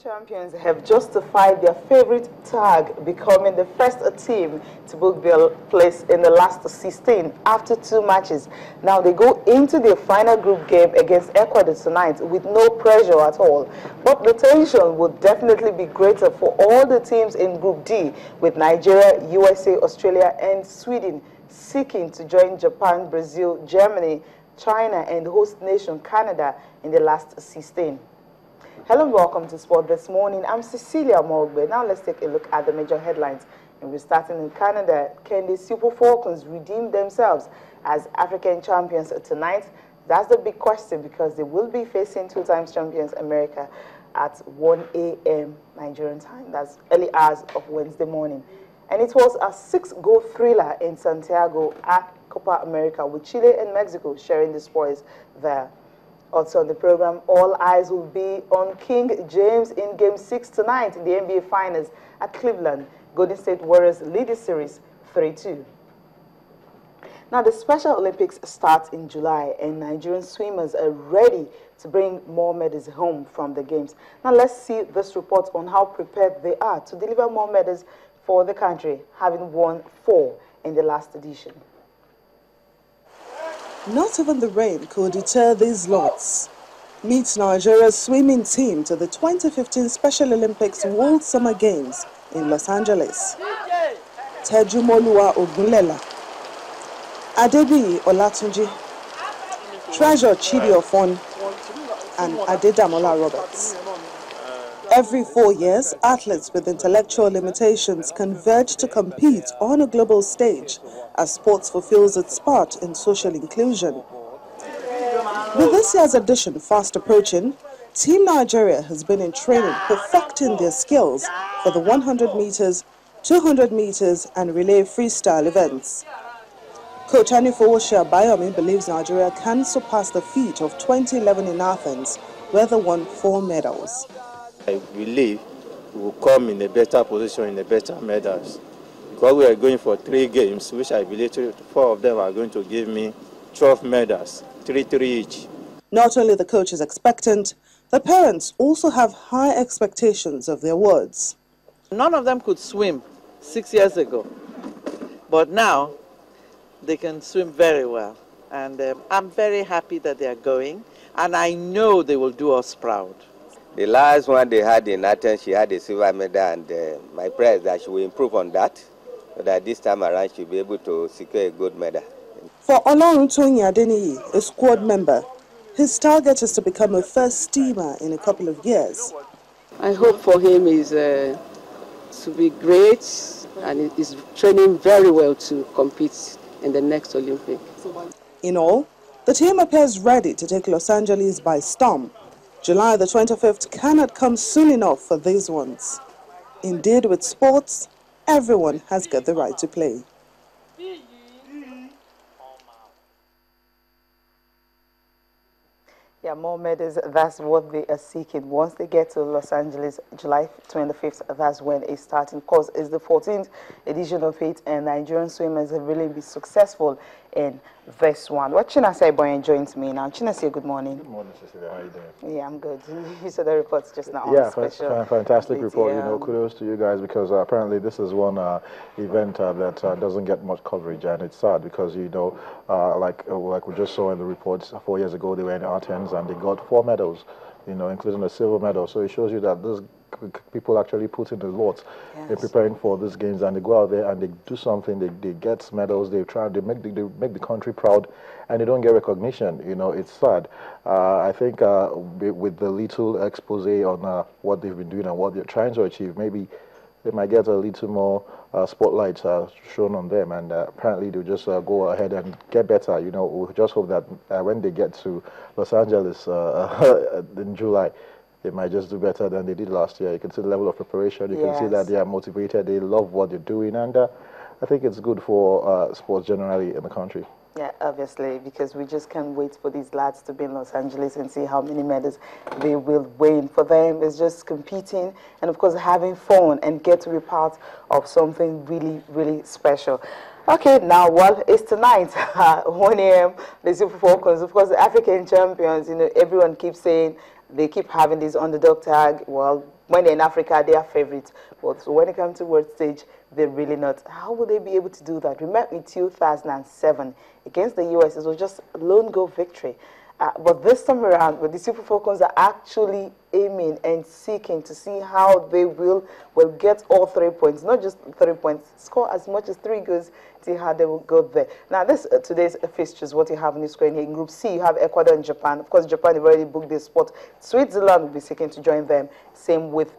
champions have justified their favorite tag, becoming the first team to book their place in the last 16 after 2 matches. Now they go into their final group game against Ecuador tonight with no pressure at all. But the tension would definitely be greater for all the teams in Group D, with Nigeria, USA, Australia, and Sweden seeking to join Japan, Brazil, Germany, China, and host nation Canada in the last 16. Hello and welcome to Sport This Morning. I'm Cecilia Mogbe. Now let's take a look at the major headlines. And we're starting in Canada. Can the Super Falcons redeem themselves as African champions tonight? That's the big question, because they will be facing two-time champions America at 1 a.m. Nigerian time. That's early hours of Wednesday morning. And it was a 6-goal thriller in Santiago at Copa America, with Chile and Mexico sharing the spoils there. Also on the program, all eyes will be on King James in Game 6 tonight in the NBA Finals at Cleveland. Golden State Warriors lead the series 3-2. Now, the Special Olympics start in July, and Nigerian swimmers are ready to bring more medals home from the Games. Now, let's see this report on how prepared they are to deliver more medals for the country, having won 4 in the last edition. Not even the rain could deter these lots. Meet Nigeria's swimming team to the 2015 Special Olympics World Summer Games in Los Angeles. Tejumoluwa Ogunlela, Adebi Olatunji, Treasure Chidi Ofon, and Adedamola Roberts. Every 4 years, athletes with intellectual limitations converge to compete on a global stage as sports fulfills its part in social inclusion. With this year's edition fast approaching, Team Nigeria has been in training, perfecting their skills for the 100 meters, 200 meters, and relay freestyle events. Coach Anifowoshi Abayomi believes Nigeria can surpass the feat of 2011 in Athens, where they won 4 medals. I believe we will come in a better position, in a better medals. Because we are going for 3 games, which I believe 4 of them are going to give me 12 medals, 3 each. Not only the coach is expectant, the parents also have high expectations of their wards. None of them could swim 6 years ago, but now they can swim very well. And I'm very happy that they are going, and I know they will do us proud. The last one they had in Athens, she had a silver medal, and my prayer is that she will improve on that, so that this time around she'll be able to secure a gold medal. For Oloruntoyin Adeniyi, a squad member, his target is to become a first steamer in a couple of years. I hope for him is to be great, and he's training very well to compete in the next Olympic. In all, the team appears ready to take Los Angeles by storm. July the 25th cannot come soon enough for these ones. Indeed, with sports, everyone has got the right to play. Yeah, more medals, that's what they are seeking. Once they get to Los Angeles, July 25th, that's when it's starting. Of course, it's the 14th edition of it, and Nigerian swimmers have really been successful in this one. What Chinasa Boy joins me now. Chinasa, good morning. Good morning, Cecilia. How are you doing? Yeah, I'm good. You saw the reports just now. Yeah, special fantastic report. You know, kudos to you guys, because apparently this is one event that doesn't get much coverage, and it's sad because, you know, like we just saw in the reports, 4 years ago they were in Athens and they got 4 medals, you know, including a silver medal. So it shows you that these people actually put in a lot in preparing for these games, and they go out there and they do something. They get medals. They make the country proud, and they don't get recognition. You know, it's sad. I think with the little expose on what they've been doing and what they're trying to achieve, maybe they might get a little more spotlight shown on them, and apparently they'll just go ahead and get better. You know, we just hope that when they get to Los Angeles in July, they might just do better than they did last year. You can see the level of preparation. You can see that they are motivated. They love what they're doing, and I think it's good for sports generally in the country. Yeah, obviously, because we just can't wait for these lads to be in Los Angeles and see how many medals they will win. For them, it's just competing and, of course, having fun and get to be part of something really, really special. Okay, now, well, it's tonight, 1 a.m., the Super Falcons, of course, the African champions, you know, everyone keeps saying they keep having this underdog tag. Well, when they're in Africa, they are favorites. But when it comes to world stage, they're really not. How will they be able to do that? Remember in 2007 against the US, it was just a lone goal victory. But this time around, the Super Falcons are actually aiming and seeking to see how they will get all 3 points, not just 3 points, score as much as 3 goals, see how they will go there. Now, this today's fixtures, what you have on the screen here. In Group C, you have Ecuador and Japan. Of course, Japan have already booked their spot. Switzerland will be seeking to join them. Same with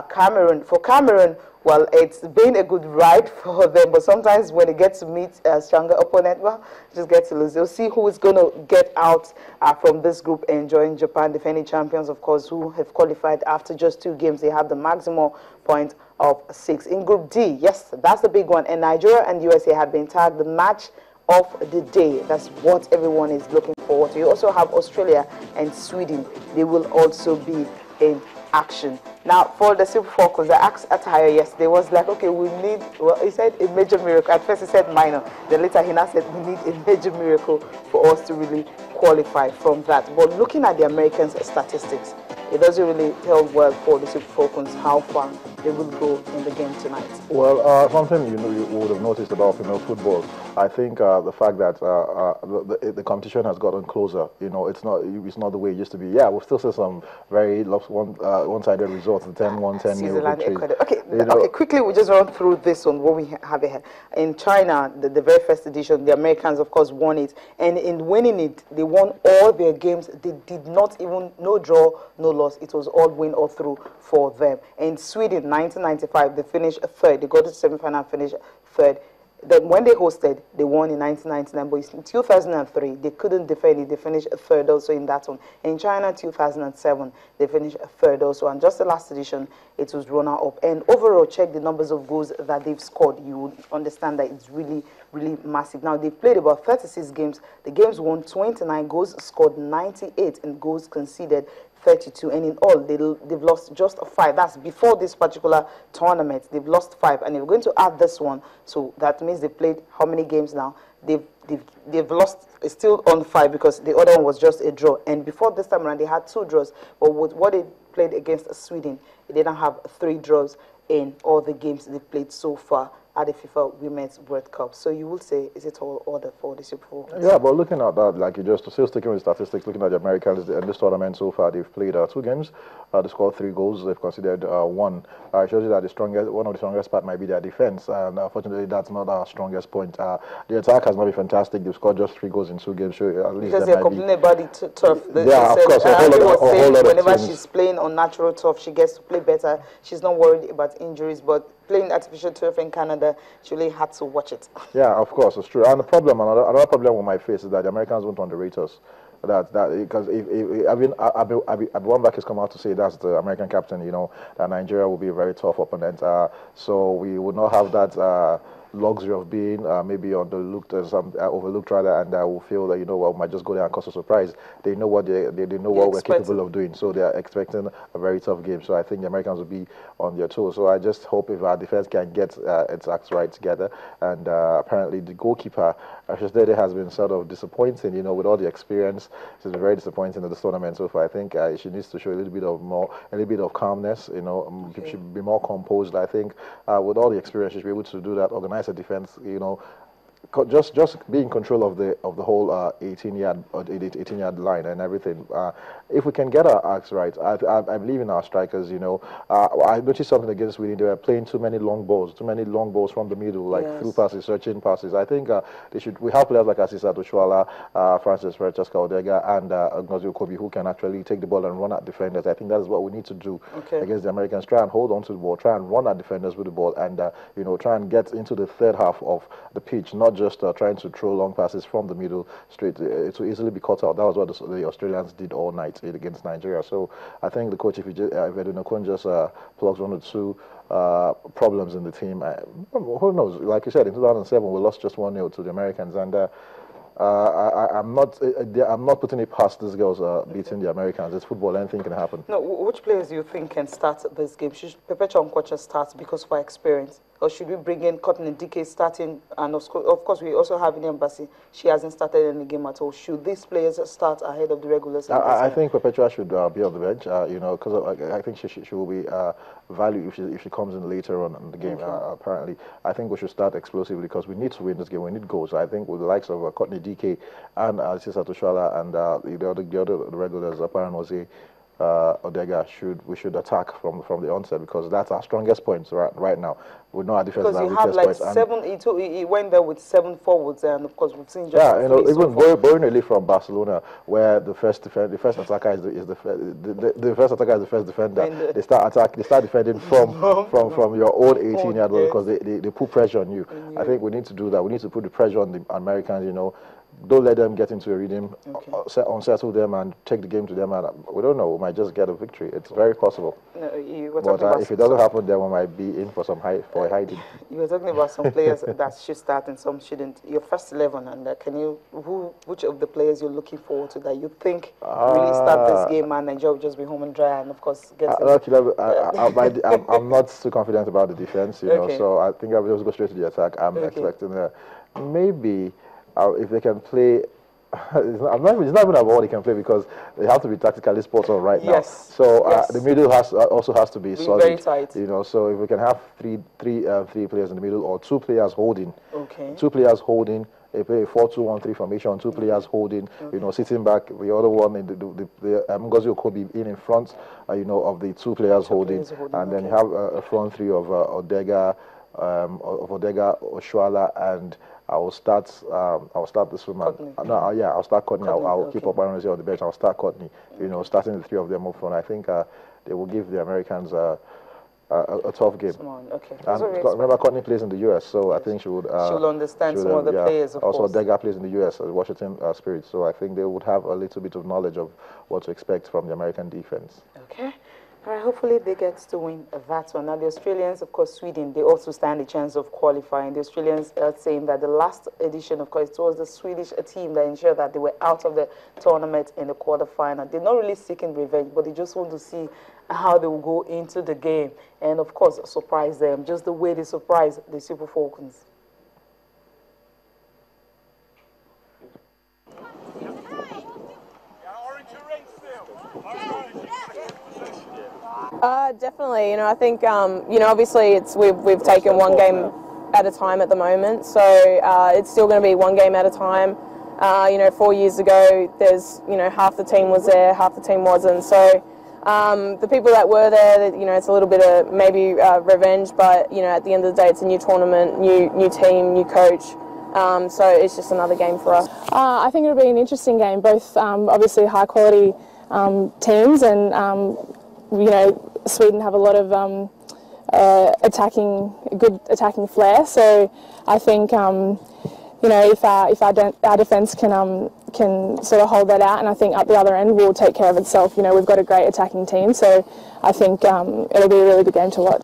Cameroon. For Cameroon, well, it's been a good ride for them, but sometimes when they get to meet a stronger opponent, well, just get to lose. They'll see who is going to get out from this group and join Japan, defending champions, of course, who have qualified after just 2 games. They have the maximum point of 6. In Group D, yes, that's the big one. And Nigeria and USA have been tagged the match of the day. That's what everyone is looking forward to. You also have Australia and Sweden. They will also be in action. Now, for the Super Falcons, I asked Attire yesterday, was like, okay, we need, well, he said a major miracle. At first he said minor. Then later he now said we need a major miracle for us to really qualify from that. But looking at the Americans' statistics, it doesn't really tell well for the Super Falcons how far they will go in the game tonight. Well, something you would have noticed about female football, I think the fact that the competition has gotten closer. It's not the way it used to be. Yeah, we'll still see some very one-sided results, the 10-1, 10-0 victories. Okay, quickly we'll just run through this one, what we have here. In China, the very first edition, the Americans, of course, won it. And in winning it, they won all their games. They did not even, no draw, no loss. It was all win or through for them. In Sweden, 1995, they finished third. They got to the semi-final and finished third. Then when they hosted, they won in 1999, but in 2003, they couldn't defend it. They finished third also in that one. In China, 2007, they finished third also. And just the last edition, it was runner-up. And overall, check the numbers of goals that they've scored. You would understand that it's really, really massive. Now, they played about 36 games. The games won 29, goals scored 98, and goals conceded 32, and in all they've lost just 5. That's before this particular tournament. They've lost 5, and we're going to add this one, so that means they played how many games now? They've lost still on 5 because the other one was just a draw. And before this time around, they had 2 draws. But with what they played against Sweden, they didn't have 3 draws in all the games they played so far at the FIFA Women's World Cup. So you will say, is it all order for the Super Bowl? Yeah, but looking at that, like you just still sticking with statistics, looking at the Americans in this tournament so far, they've played 2 games. They scored 3 goals. They've considered 1. It shows you that one of the strongest part might be their defense, and unfortunately, that's not our strongest point. The attack has not been fantastic. They've scored just 3 goals in 2 games. So at least because they're complaining about the turf. Yeah, of course. Whenever she's playing on natural turf, she gets to play better. She's not worried about injuries, but playing artificial turf in Canada, she really had to watch it. Yeah, of course, it's true. And the problem, another problem with my face is that the Americans won't underrate us. Because if one back has come out to say that's the American captain, that Nigeria will be a very tough opponent. So we would not have that luxury of being maybe overlooked rather, and will feel that we might just go there and cause a surprise. They know what they know what we're capable of doing, so they are expecting a very tough game. So I think the Americans will be on their toes. So I just hope if our defense can get its acts right together. And apparently the goalkeeper, Ashdede, has been sort of disappointing. With all the experience, she's been very disappointing in this tournament so far. I think she needs to show a little bit of calmness. She should be more composed. I think with all the experience, she should be able to do that. Organize a defense, just be in control of the whole 18-yard line and everything. If we can get our acts right, I believe in our strikers. I noticed something against Sweden. They were playing too many long balls from the middle, like through passes, searching passes. I think we have players like Asisa Toshuala, Francis Francesca Odega, and Ngozi Okobi who can actually take the ball and run at defenders. I think that is what we need to do against the Americans. Try and hold on to the ball, try and run at defenders with the ball, and try and get into the third half of the pitch, not just trying to throw long passes from the middle straight. It will easily be caught out. That was what the Australians did all night against Nigeria. So I think the coach, if Edwin Okun just plugs 1 or 2 problems in the team, who knows? Like you said, in 2007 we lost just 1-0 to the Americans, and I'm not putting it past these girls beating the Americans. It's football; anything can happen. No, which players do you think can start this game? Should Pepe Chonkocha start because of our experience? Or should we bring in Courtney DK starting? And of course, we also have in Embassy. She hasn't started any game at all. Should these players start ahead of the regulars? I think Perpetua should be on the bench, you know, because I think she will be valued if she comes in later on in the game, apparently. I think we should start explosively because we need to win this game. We need goals. I think with the likes of Courtney DK and Sisa Toshala and the other regulars, apparently, Odega we should attack from the onset because that's our strongest points right now. We know our defense. Because you have like seven. He went there with 7 forwards, and of course we've seen just you know, even Bornelli from Barcelona, where the first attacker is the first attacker is the first defender. They start defending from your own 18-yard line because they put pressure on you. I think we need to do that. We need to put the pressure on the Americans. You know. Don't let them get into a rhythm, unsettle them and take the game to them. And we don't know, we might just get a victory. It's very possible. No, but if it doesn't happen, then we might be in for a hiding. You were talking about some players that should start and some shouldn't. Your first 11, and which of the players you're looking forward to that you think really start this game and Nigeria will just be home and dry and of course get I'm not too confident about the defense, you know, so I think I'll just go straight to the attack. I'm expecting maybe if they can play, it's not even about what they can play because they have to be tactically spot on right now. So the middle also has to be solid. Very tight. You know, so if we can have three players in the middle or 2 players holding, 2 players holding. They play a 4-2-1-3 formation, 2 players holding, you know, sitting back. The other one, Ngozi Okobi in front, you know, of the 2 players holding, and then you have a front 3 of Odega, Oshuala, and I will start the swimmer. I'll start Courtney. I'll keep up Aaron on the bench. I'll start Courtney. You know, starting the 3 of them up front. I think they will give the Americans a tough game. And remember, Courtney plays in the U.S., so I think she would. She'll understand some of the players. Of also, course. Dega plays in the U.S. as Washington Spirit, so I think they would have a little bit of knowledge of what to expect from the American defense. Okay. All right, hopefully they get to win that one. Now, the Australians, of course, Sweden, they also stand a chance of qualifying. The Australians are saying that the last edition, of course, it was the Swedish team that ensured that they were out of the tournament in the quarterfinal. They're not really seeking revenge, but they just want to see how they will go into the game and, of course, surprise them, just the way they surprised the Super Falcons. Definitely, you know, I think, you know, obviously we've taken one game at a time at the moment, so it's still going to be one game at a time. You know, 4 years ago, there's, you know, half the team was there, half the team wasn't, so the people that were there, you know, it's a little bit of maybe revenge, but, you know, at the end of the day, it's a new tournament, new team, new coach. So it's just another game for us. I think it'll be an interesting game, both obviously high quality teams and, you know, Sweden have a lot of good attacking flair. So I think, you know, if our defence can sort of hold that out, and I think up the other end will take care of itself. You know, we've got a great attacking team, so I think it'll be a really good game to watch.